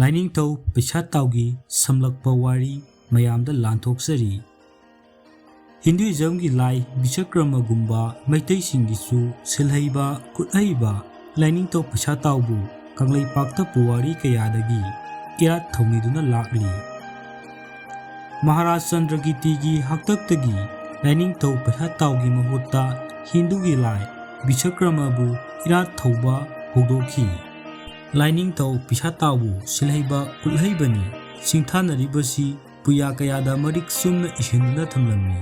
ꯂꯥꯏꯅꯤꯡꯊꯧ ꯄꯩꯁꯥꯇꯥꯎꯒꯤ ꯁꯝꯂꯛꯄ ꯋꯥꯔꯤ ꯃꯌꯥꯝꯗ ꯂꯥꯟꯊꯣꯛꯆꯔꯤ꯫ ꯍꯤꯟꯗꯨꯏꯖꯝꯒꯤ ꯂꯥꯏ ꯕꯤꯁꯀ꯭ꯔꯃꯒꯨꯝꯕ ꯃꯩꯇꯩꯁꯤꯡꯒꯤꯁꯨ ꯁꯤꯜꯍꯩꯕ ꯈꯨꯠꯍꯩꯕ ꯂꯥꯏꯅꯤꯡꯊꯧ ꯄꯩꯁꯥꯇꯥꯎꯕꯨ ꯀꯪꯂꯩꯄꯥꯛꯇ ꯄꯨꯋꯥꯔꯤ ꯀꯌꯥꯗꯒꯤ ꯏꯔꯥꯠ ꯊꯧꯅꯤꯗꯨꯅ ꯂꯥꯛꯂꯤ꯫ ꯃꯍꯥꯔꯥꯖ ꯆꯟꯗ꯭ꯔꯀꯤꯔꯇꯤꯒꯤ ꯍꯥꯛꯇꯛꯇꯒꯤ ꯂꯥꯏꯅꯤꯡꯊꯧ ꯄꯩꯁꯥꯇꯥꯎꯒꯤ ꯃꯍꯨꯠꯇ ꯍꯤꯟꯗꯨꯒꯤ ꯂꯥꯏ ꯕꯤꯁꯀ꯭ꯔꯃꯕꯨ ꯏꯔꯥꯠ ꯊꯧꯕ ꯍꯧꯗꯣꯛꯈꯤ꯫ ꯂꯥꯏꯅꯤꯡꯊꯧ ꯄꯩꯁꯥꯇꯥꯎꯕꯨ ꯁꯤꯜꯍꯩꯕ ꯈꯨꯠꯍꯩꯕꯅꯤ ꯁꯤꯡꯊꯥꯅꯔꯤꯕꯁꯤ ꯄꯨꯌꯥ ꯀꯌꯥꯗ ꯃꯔꯤꯛ ꯆꯨꯝꯅ ꯏꯁꯤꯟꯗꯨꯅ ꯊꯝꯂꯝꯃꯤ꯫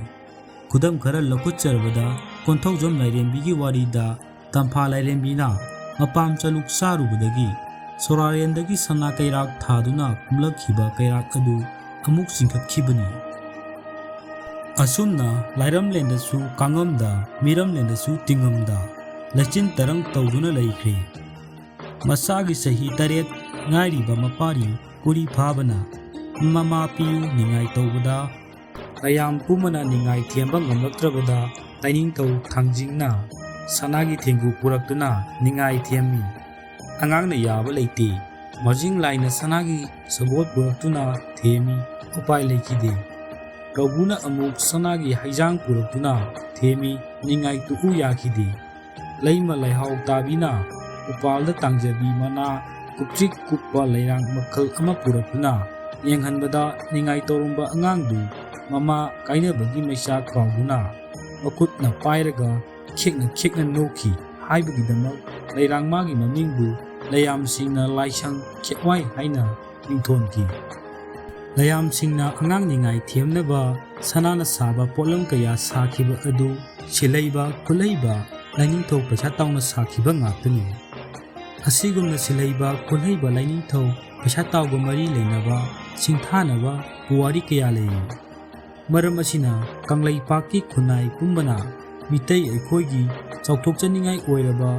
ꯈꯨꯗꯝ ꯈꯔ ꯂꯧꯈꯠꯆꯔꯕꯗ ꯀꯣꯟꯊꯧꯖꯝ ꯂꯥꯏꯔꯦꯝꯕꯤꯒꯤ ꯋꯥꯔꯤꯗ ꯇꯝꯐꯥ ꯂꯥꯏꯔꯦꯝꯕꯤꯅ ꯃꯄꯥꯝ ꯆꯂꯨꯛ ꯆꯥꯔꯨꯕꯗꯒꯤ ꯁꯣꯔꯥꯔꯦꯟꯗꯒꯤ ꯁꯅꯥ ꯀꯩꯔꯥꯛ ꯊꯥꯗꯨꯅ ꯀꯨꯝꯂꯛꯈꯤꯕ ꯀꯩꯔꯥꯛ ꯑꯗꯨ ꯑꯃꯨꯛ ꯆꯤꯡꯈꯠꯈꯤꯕꯅꯤ꯫ ꯑꯁꯨꯝꯅ ꯂꯥꯏꯔꯝꯂꯦꯟꯗꯁꯨ ꯀꯥꯡꯉꯝꯗ, ꯃꯤꯔꯝꯂꯦꯟꯗꯁꯨ ꯇꯤꯡꯉꯝꯗ ꯂꯩꯆꯤꯟ ꯇꯔꯪ ꯇꯧꯗꯨꯅ ꯂꯩꯈ꯭ꯔꯦ꯫ ꯃꯆꯥꯒꯤ ꯆꯍꯤ 8 ꯉꯥꯏꯔꯤꯕ ꯃꯄꯥꯔꯤ ꯀꯨꯔꯤ ꯐꯥꯕꯅ ꯃꯃꯥ ꯄꯤꯌꯨ ꯅꯤꯡꯉꯥꯏ ꯇꯧꯕꯗ ꯃꯌꯥꯝ ꯄꯨꯝꯕꯅ ꯅꯤꯡꯉꯥꯏ ꯊꯦꯝꯕ ꯉꯝꯂꯛꯇ꯭ꯔꯕꯗ ꯂꯥꯏꯅꯤꯡꯊꯧ ꯊꯥꯡꯖꯤꯡꯅ ꯁꯅꯥꯒꯤ ꯊꯦꯡꯒꯨ ꯄꯨꯔꯛꯇꯨꯅ ꯅꯤꯡꯉꯥꯏ ꯊꯦꯝꯃꯤ꯫ ꯑꯉꯥꯡꯅ ꯌꯥꯕ ꯂꯩꯇꯦ꯫ ꯃꯖꯤꯡ ꯂꯥꯏꯅ ꯁꯅꯥꯒꯤ ꯁꯒꯣꯜ ꯄꯨꯔꯛꯇꯨꯅ ꯊꯦꯝꯃꯤ, ꯎꯄꯥꯏ ꯂꯩꯈꯤꯗꯦ꯫ ꯀꯧꯕ꯭ꯔꯨꯅ ꯑꯃꯨꯛ ꯁꯅꯥꯒꯤ ꯍꯩꯖꯥꯡ ꯄꯨꯔꯛꯇꯨꯅ ꯊꯦꯝꯃꯤ, ꯅꯤꯡꯉꯥꯏ ꯇꯨꯎ ꯌꯥꯈꯤꯗꯦ꯫ ꯂꯩꯃ ꯂꯩꯍꯥꯎ ꯇꯥꯕꯤꯅ ꯎꯄꯥꯜꯗ ꯇꯥꯡꯖꯕꯤ ꯃꯅꯥ ꯀꯨꯞꯇ꯭ꯔꯤꯛ ꯀꯨꯞꯄ ꯂꯩꯔꯥꯡ ꯃꯈꯜ ꯑꯃ ꯄꯨꯔꯛꯇꯨꯅ ꯌꯦꯡꯍꯟꯕꯗ ꯅꯤꯡꯉꯥꯏ ꯇꯧꯔꯝꯕ ꯑꯉꯥꯡꯗꯨ ꯃꯃꯥ ꯀꯥꯏꯅꯕꯒꯤ ꯃꯩꯆꯥꯛ ꯀꯥꯎꯗꯨꯅ ꯃꯈꯨꯠꯅ ꯄꯥꯏꯔꯒ ꯈꯦꯛꯅ ꯈꯦꯛꯅ ꯅꯣꯛꯈꯤ ꯍꯥꯏꯕꯒꯤꯗꯃꯛ ꯂꯩꯔꯥꯡꯃꯥꯒꯤ ꯃꯃꯤꯡꯕꯨ ꯂꯩꯌꯥꯝꯁꯤꯡꯅ ꯂꯥꯏꯁꯪ ꯈꯦꯛꯋꯥꯏ ꯍꯥꯏꯅ ꯃꯤꯡꯊꯣꯟꯈꯤ꯫ ꯂꯩꯌꯥꯝꯁꯤꯡꯅ ꯑꯉꯥꯡ ꯅꯤꯡꯉꯥꯏ ꯊꯦꯝꯅꯕ ꯁꯅꯥꯅ ꯁꯥꯕ ꯄꯣꯠꯂꯝ ꯀꯌꯥ ꯁꯥꯈꯤꯕ ꯑꯗꯨ ꯁꯤꯜꯍꯩꯕ ꯈꯨꯠꯍꯩꯕ ꯂꯥꯏꯅꯤꯡꯊꯧ ꯄꯩꯁꯥꯇꯥꯎꯅ ꯁꯥꯈꯤꯕ ꯉꯥꯛꯇꯅꯤ꯫ ꯑꯁꯤꯒꯨꯝꯅ ꯁꯤꯜꯍꯩꯕ ꯈꯨꯠꯍꯩꯕ ꯂꯥꯏꯅꯤꯡꯊꯧ ꯄꯩꯁꯥꯇꯥꯎꯒ ꯃꯔꯤ ꯂꯩꯅꯕ ꯁꯤꯡꯊꯥꯅꯕ ꯄꯨꯋꯥꯔꯤ ꯀꯌꯥ ꯂꯩꯔꯤ꯫ ꯃꯔꯝ ꯑꯁꯤꯅ ꯀꯪꯂꯩꯄꯥꯛꯀꯤ ꯈꯨꯟꯅꯥꯏ ꯄꯨꯝꯕꯅ ꯃꯤꯇꯩ ꯑꯩꯈꯣꯏꯒꯤ ꯆꯥꯎꯊꯣꯛꯆꯅꯤꯡꯉꯥꯏ ꯑꯣꯏꯔꯕ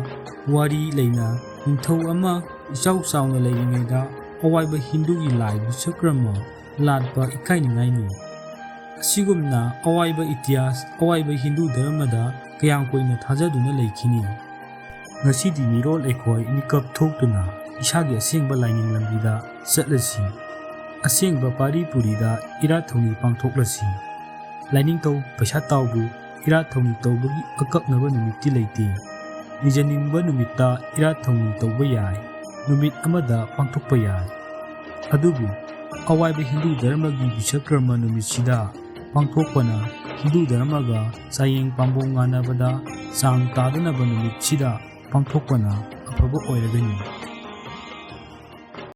ꯄꯨꯋꯥꯔꯤ ꯂꯩꯅ ꯅꯤꯡꯊꯧ ꯑꯃ ꯏꯆꯥꯎ ꯆꯥꯎꯅ ꯂꯩꯔꯤꯉꯩꯗ ꯑꯋꯥꯏꯕ ꯍꯤꯟꯗꯨꯒꯤ ꯂꯥꯏ ꯕꯤꯁꯀ꯭ꯔꯃ ꯂꯥꯠꯄ ꯏꯀꯥꯏꯅꯤꯡꯉꯥꯏꯅꯤ꯫ ꯑꯁꯤꯒꯨꯝꯅ ꯑꯋꯥꯏꯕ ꯏꯇꯤꯍꯥꯁ, ꯑꯋꯥꯏꯕ ꯍꯤꯟꯗꯨ ꯙꯔꯃꯗ ꯀꯌꯥꯝ ꯀꯨꯏꯅ ꯊꯥꯖꯗꯨꯅ ꯂꯩꯈꯤꯅꯤ? ꯉꯁꯤꯗꯤ ꯃꯤꯔꯣꯜ ꯑꯩꯈꯣꯏ ꯃꯤꯀꯞ ꯊꯣꯛꯇꯨꯅ ꯏꯁꯥꯒꯤ ꯑꯁꯦꯡꯕ ꯂꯥꯏꯅꯤꯡ ꯂꯝꯕꯤꯗ ꯆꯠꯂꯁꯤ꯫ ꯑꯁꯦꯡꯕ ꯄꯥꯔꯤ ꯄꯨꯔꯤꯗ ꯏꯔꯥꯠ ꯊꯧꯅꯤ ꯄꯥꯡꯊꯣꯛꯂꯁꯤ꯫ ꯂꯥꯏꯅꯤꯡꯊꯧ ꯄꯩꯁꯥꯇꯥꯎꯕꯨ ꯏꯔꯥꯠ ꯊꯧꯅꯤ ꯇꯧꯕꯒꯤ ꯑꯀꯛꯅꯕ ꯅꯨꯃꯤꯠꯇꯤ ꯂꯩꯇꯦ꯫ ꯅꯤꯖꯅꯤꯡꯕ ꯅꯨꯃꯤꯠꯇ ꯏꯔꯥꯠ ꯊꯧꯅꯤ ꯇꯧꯕ ꯌꯥꯏ, ꯅꯨꯃꯤꯠ ꯑꯃꯗ ꯄꯥꯡꯊꯣꯛꯄ ꯌꯥꯏ꯫ ꯑꯗꯨꯕꯨ ꯑꯋꯥꯏꯕ ꯍꯤꯟꯗꯨ ꯙꯔꯃꯒꯤ ꯕꯤꯁꯀ꯭ꯔꯃ ꯅꯨꯃꯤꯠꯁꯤꯗ ꯄꯥꯡꯊꯣꯛꯄꯅ ꯍꯤꯟꯗꯨ ꯙꯔꯃꯒ ꯆꯥꯌꯦꯡ ꯄꯥꯝꯕꯣꯝ ꯉꯥꯟꯅꯕꯗ ꯆꯥꯡ ꯇꯥꯗꯅꯕ ꯅꯨꯃꯤꯠꯁꯤꯗ ꯄꯥꯡꯊꯣꯛꯄꯅ ꯑꯐꯕ ꯑꯣꯏꯔꯒꯅꯤ꯫